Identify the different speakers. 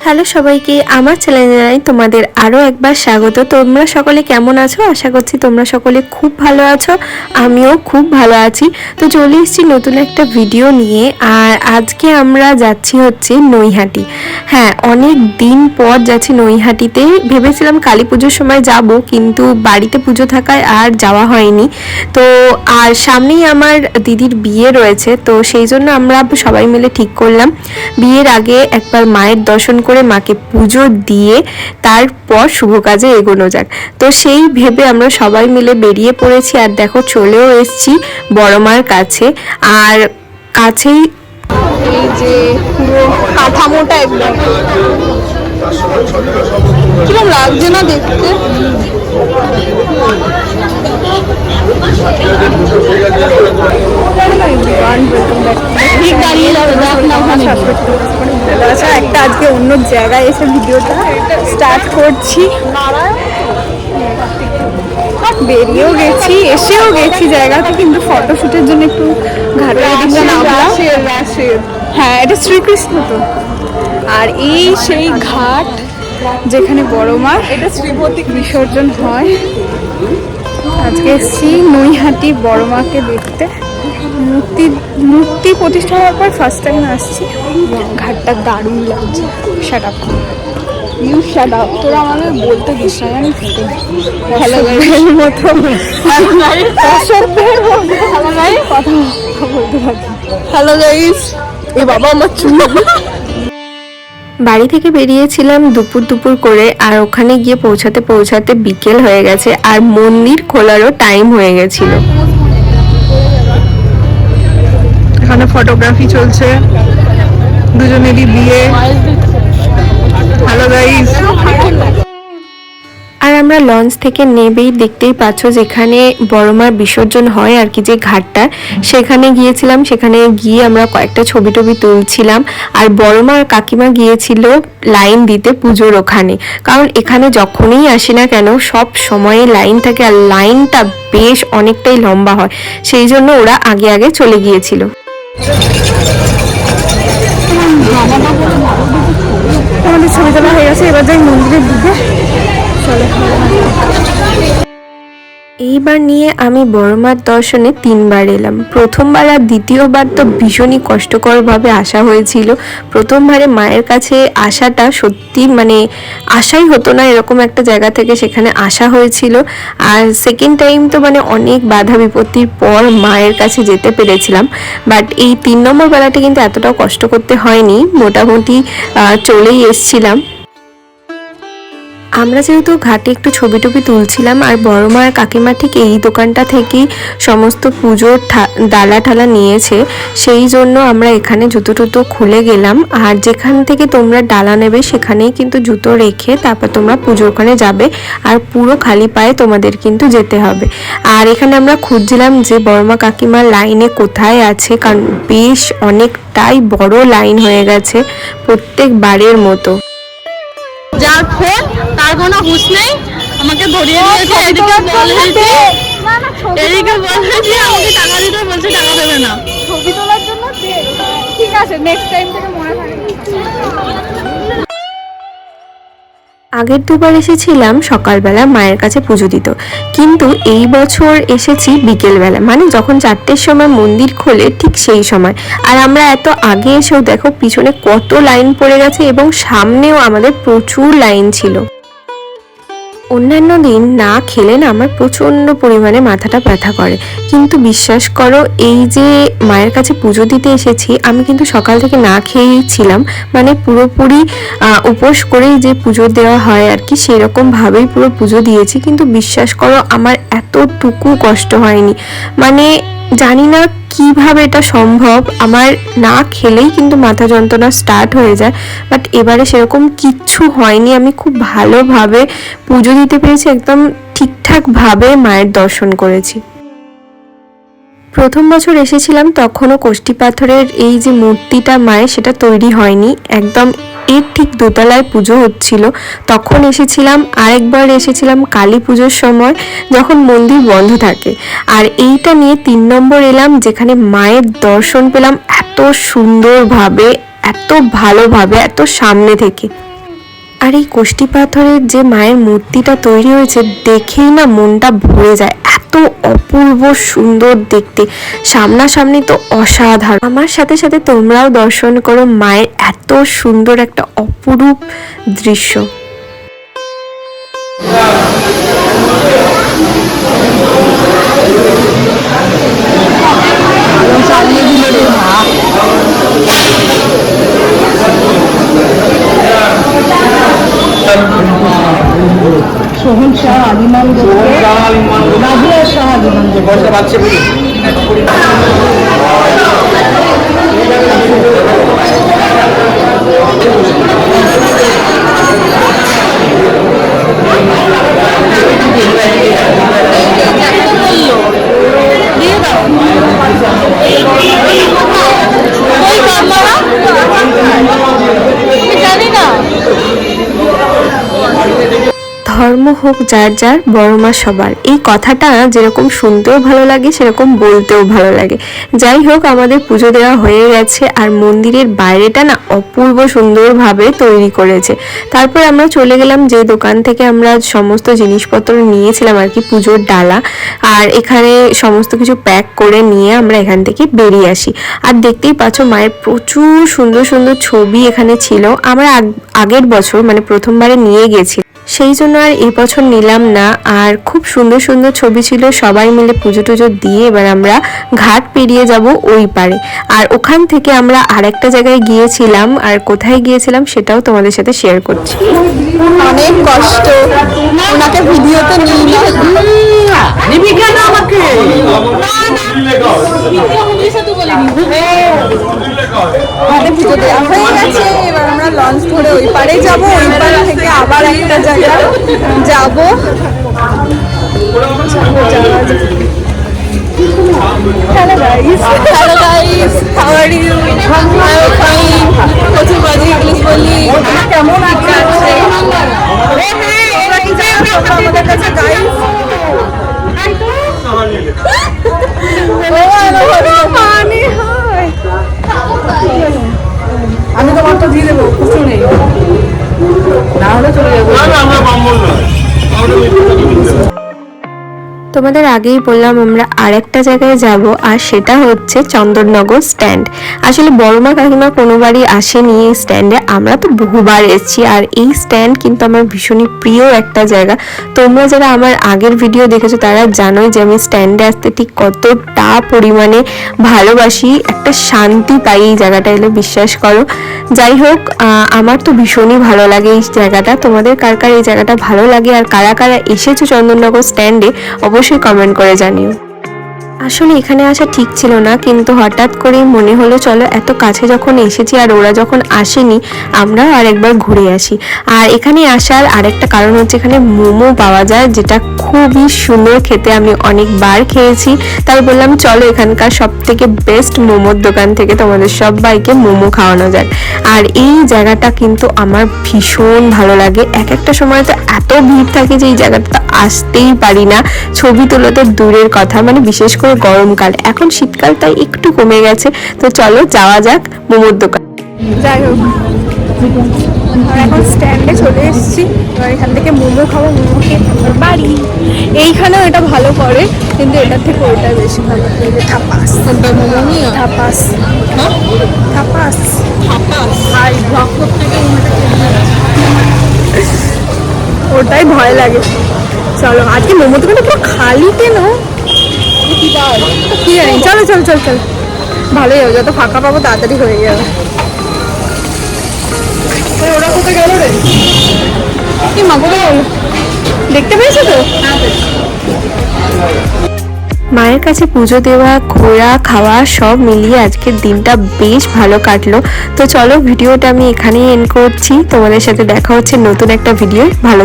Speaker 1: Hello সবাইকে, আমার চ্যানেলে জানাই তোমাদের আরও একবার স্বাগত। তোমরা সকলে কেমন আছো? আশা করছি তোমরা সকলে খুব ভালো আছো, আমিও খুব ভালো আছি। তো চলে এসেছি নতুন একটা ভিডিও নিয়ে। আর আজকে আমরা যাচ্ছি হচ্ছে নৈহাটি। হ্যাঁ, অনেক দিন পর যাচ্ছি নৈহাটিতে। ভেবেছিলাম কালী পুজোর সময় যাব, কিন্তু বাড়িতে পুজো থাকায় আর যাওয়া হয়নি। তো আর সামনেই আমার দিদির বিয়ে রয়েছে, তো সেই জন্য আমরা সবাই মিলে ঠিক করলাম বিয়ের আগে একবার মায়ের দর্শন করে মাকে পুজো দিয়ে তারপর শুভ কাজে এগোনো যাক। তো সেই ভেবে আমরা সবাই মিলে বেরিয়ে পড়েছি। আর দেখো চলেও এসেছি বড় মার কাছে। আর কাছেই এই যে পুরো কাঠামোটা একদম কিরকম লাগছে না দেখতে। একটা আজকে অন্য জায়গায় এসে ভিডিওটা স্টার্ট করছি। বেরিয়েও গেছি, এসেও গেছি জায়গাতে, কিন্তু ফটোশুটের জন্য একটু ঘাটের দিকে নামলাম। হ্যাঁ, এটা শ্রীকৃষ্ণ তো। আর এই সেই ঘাট যেখানে বড় মার এটা শ্রীপতি বিসর্জন হয়। আজকে এসেছি নৈহাটি বড় মাকে দেখতে। মূর্তি প্রতিষ্ঠা হওয়ার পর ফার্স্ট টাইম আসছি। ঘাটটা দারুণ লাগছে। Shut up, you shut up, তোরা আমাদের বলতে দিস না জানিস তো। হ্যালো গাইস মতো কথা বলতে থাকি। হ্যালো গাইস, এ বাবা আমার চুল। বাড়ি থেকে বেরিয়েছিলাম দুপুর করে, আর ওখানে গিয়ে পৌঁছাতে বিকেল হয়ে গেছে, আর মন্দির খোলারও টাইম হয়ে গেছিল। এখানে ফটোগ্রাফি চলছে, দুজনেরই বিয়ে। Hello guys. আর আমরা লঞ্চ থেকে নেবেই দেখতেই পাচ্ছ যেখানে বড়মার বিসর্জন হয় আর কি, যে ঘাটটা, সেখানে গিয়েছিলাম। সেখানে গিয়ে আমরা কয়েকটা ছবি তুলছিলাম। আর বড়মার কাকিমা গিয়েছিল লাইন দিতে পুজোর ওখানে, কারণ এখানে যখনই আসি না কেন সব সময় লাইন থাকে, আর লাইনটা বেশ অনেকটাই লম্বা হয়, সেই জন্য ওরা আগে চলে গিয়েছিল। আমাদের ছবি তোলা হয়ে গেছে, এবার যাই মন্দিরের দিকে। এইবার নিয়ে আমি বড়মার দর্শনে 3 বার এলাম। প্রথমবার আর দ্বিতীয়বার তো ভীষণই কষ্টকরভাবে আসা হয়েছিল। প্রথমবারে মায়ের কাছে আসাটা সত্যি মানে আশাই হতো না এরকম একটা জায়গা থেকে সেখানে আসা হয়েছিল। আর সেকেন্ড টাইম তো মানে অনেক বাধা বিপত্তির পর মায়ের কাছে যেতে পেরেছিলাম। বাট এই 3 নম্বর বেলাটা কিন্তু এতটাও কষ্ট করতে হয়নি, মোটামুটি চলেই এসছিলাম। আমরা যেহেতু ঘাটে একটু ছবি তুলছিলাম, আর বড় মার কাকিমা ঠিক এই দোকানটা থেকেই সমস্ত পুজোর ডালা ঠালা নিয়েছে, সেই জন্য আমরা এখানে জুতো খুলে গেলাম। আর যেখান থেকে তোমরা ডালা নেবে সেখানেই কিন্তু জুতো রেখে তারপর তোমরা পুজোর ওখানে যাবে, আর পুরো খালি পায়ে তোমাদের কিন্তু যেতে হবে। আর এখানে আমরা খুঁজছিলাম যে বড়মা কাকিমার লাইনে কোথায় আছে, কারণ বেশ অনেকটাই বড় লাইন হয়ে গেছে প্রত্যেক বারের মতো।
Speaker 2: যার ফোন তার কোনো হুঁশ নেই, আমাকে ধরিয়ে দিয়েছে। এদিকে বলেছি আমাকে টাকা দিতে, বলছে টাকা দেবে না।
Speaker 3: ছবি তোলার জন্য ঠিক আছে, নেক্সট টাইম থেকে মনে থাকে।
Speaker 1: আগের 2 বার এসেছিলাম সকালবেলা মায়ের কাছে পুজো দিত, কিন্তু এই বছর এসেছি বিকেলবেলা, মানে যখন 4টের সময় মন্দির খোলে ঠিক সেই সময়। আর আমরা এত আগে এসেও দেখো পিছনে কত লাইন পড়ে গেছে, এবং সামনেও আমাদের প্রচুর লাইন ছিল। অন্যান্য দিন না খেলে না আমার প্রচণ্ড পরিমাণে মাথাটা ব্যথা করে, কিন্তু বিশ্বাস করো এই যে মায়ের কাছে পুজো দিতে এসেছি, আমি কিন্তু সকাল থেকে না খেয়েই ছিলাম, মানে পুরোপুরি উপোস করেই যে পুজো দেওয়া হয় আর কি, সেরকমভাবেই পুরো পুজো দিয়েছি। কিন্তু বিশ্বাস করো আমার এতটুকু কষ্ট হয়নি, মানে জানি না কিভাবে এটা সম্ভব। আমার না খেলেই কিন্তু মাথা যন্ত্রণা স্টার্ট হয়ে যায়, বাট এবারে সেরকম কিচ্ছু হয়নি। আমি খুব ভালোভাবে পুজো দিতে পেরেছি, একদম ঠিকঠাকভাবে মায়ের দর্শন করেছি। প্রথম বছর এসেছিলাম তখনও কোষ্ঠী পাথরের এই যে মূর্তিটা মায়ের, সেটা তৈরি হয়নি, একদম এর ঠিক দোতলায় পুজো হচ্ছিল তখন এসেছিলাম। আরেকবার এসেছিলাম কালী পুজোর সময় যখন মন্দির বন্ধ থাকে। আর এইটা নিয়ে 3 নম্বর এলাম, যেখানে মায়ের দর্শন পেলাম এত সুন্দরভাবে, এত ভালোভাবে, এত সামনে থেকে। আর এই কোষ্টি পাথরের যে মায়ের মূর্তিটা তৈরি হয়েছে দেখেই না মনটা ভরে যায়, এত অপূর্ব সুন্দর দেখতে, সামনাসামনি তো অসাধারণ। আমার সাথে সাথে তোমরাও দর্শন করো মায়ের এত সুন্দর একটা অপরূপ দৃশ্য।
Speaker 4: সোহন শাহ আলিমান নাজিয়া শাহ আলিমান বলতে পারছে বলি
Speaker 1: ধর্ম হোক যার যার, বড় মা সবার, এই কথাটা যেরকম শুনতেও ভালো লাগে সেরকম বলতেও ভালো লাগে। যাই হোক, আমাদের পুজো দেওয়া হয়ে গেছে আর মন্দিরের বাইরেটা না অপূর্ব সুন্দরভাবে তৈরি করেছে। তারপর আমরা চলে গেলাম যে দোকান থেকে আমরা সমস্ত জিনিসপত্র নিয়েছিলাম আর কি, পুজোর ডালা, আর এখানে সমস্ত কিছু প্যাক করে নিয়ে আমরা এখান থেকে বেরিয়ে আসি। আর দেখতেই পাচ্ছ মায়ের প্রচুর সুন্দর সুন্দর ছবি এখানে ছিল। আমরা আগের বছর মানে প্রথমবারে নিয়ে গেছি, সেই জন্য আর এই বছর নিলাম না। আর খুব সুন্দর সুন্দর ছবি ছিল, সবাই মিলে পুজো টুজো দিয়ে এবার আমরা ঘাট পেরিয়ে যাব ওই পারে। আর ওখান থেকে আমরা আরেকটা জায়গায় গিয়েছিলাম, আর কোথায় গিয়েছিলাম সেটাও তোমাদের সাথে শেয়ার করছি।
Speaker 3: অনেক কষ্ট, ওনাকে ভিডিওতে নিই না।
Speaker 4: নিবি কেন আমাকে
Speaker 3: আমাদের পুজো দেওয়া হয়ে গেছে, এবার আমরা লঞ্চ ধরে ওই পারে যাব, ওই পার থেকে আবার একটা জায়গায় যাব। Hello guys, how are you? I'm fine. প্রচুর বাজে ইংলিশ বলি। কেমন আছে? আমাদের কাছে গাইস
Speaker 4: আমি তোমার তো দিয়ে দেবো, কিছু নেই, না হলে চলে যাবো।
Speaker 1: তোমাদের আগেই বললাম আমরা আরেকটা জায়গায় যাব, আর সেটা হচ্ছে চন্দননগর স্ট্যান্ড। আসলে বড়মা কাকিমা কোনোবারই আসেনি এই স্ট্যান্ডে, আমরা তো বহুবার এসেছি। আর এই স্ট্যান্ড কিন্তু আমার ভীষণই প্রিয় একটা জায়গা। তোমরা যারা আমার আগের ভিডিও দেখেছো তারা জানোই যে আমি স্ট্যান্ডে আসতে ঠিক কতটা পরিমাণে ভালোবাসি, একটা শান্তি পাই এই জায়গাটা এলে, বিশ্বাস করো। যাই হোক, আমার তো ভীষণই ভালো লাগে এই জায়গাটা। তোমাদের কার কার এই জায়গাটা ভালো লাগে আর কারা কারা এসেছো চন্দননগর স্ট্যান্ডে অবশ্যই কমেন্ট করে জানিও। আসলে এখানে আসা ঠিক ছিল না, কিন্তু হঠাৎ করেই মনে হলো চলো এত কাছে যখন এসেছি আর ওরা যখন আসেনি আমরাও আরেকবার ঘুরে আসি। আর এখানে আসার আরেকটা কারণ হচ্ছে এখানে মোমো পাওয়া যায়, যেটা খুবই সুন্দর খেতে, আমি অনেকবার খেয়েছি। তাই বললাম চলো এখানকার সব থেকে বেস্ট মোমোর দোকান থেকে তোমাদের সবাইকে মোমো খাওয়ানো যায়। আর এই জায়গাটা কিন্তু আমার ভীষণ ভালো লাগে। এক একটা সময় তো এত ভিড় থাকে যে এই জায়গাটা আসতেই পারি না, ছবি তোলা তো দূরের কথা, মানে বিশেষ করে গরমকাল, এখন শীতকাল তাই একটু কমে গেছে। তো চলো যাওয়া যাক মোমোর দোকান।
Speaker 3: যাই হোক, আমরা এখন স্ট্যান্ডে চলে এসেছি, এবার এখান থেকে মোমো খাবো, মোমো খেয়ে তারপর বাড়ি। এইখানেও এটা ভালো করে, কিন্তু এটার থেকে ওইটা বেশি ভালো করে। থাপাস, থাপাস, থাপাস, ওটাই ভয় লাগে। চলো, আজকে মোমো দোকানটা পুরো খালি কেন কি জানি। চলো চল চল চল, ভালোই হবে, যত ফাঁকা পাবো তাড়াতাড়ি হয়ে যাবে। ওরা কোথায় গেল রে? কি মা কোথায় গেল? দেখতে পেয়েছো তো?
Speaker 1: মায়ের কাছে পুজো দেওয়া, ঘোরা, খাওয়া সব মিলিয়ে আজকের দিনটা বেশ ভালো কাটলো। তো চলো ভিডিওটা আমি এখানেই এন্ড করছি, তোমাদের সাথে দেখা হচ্ছে নতুন একটা ভিডিও। ভালো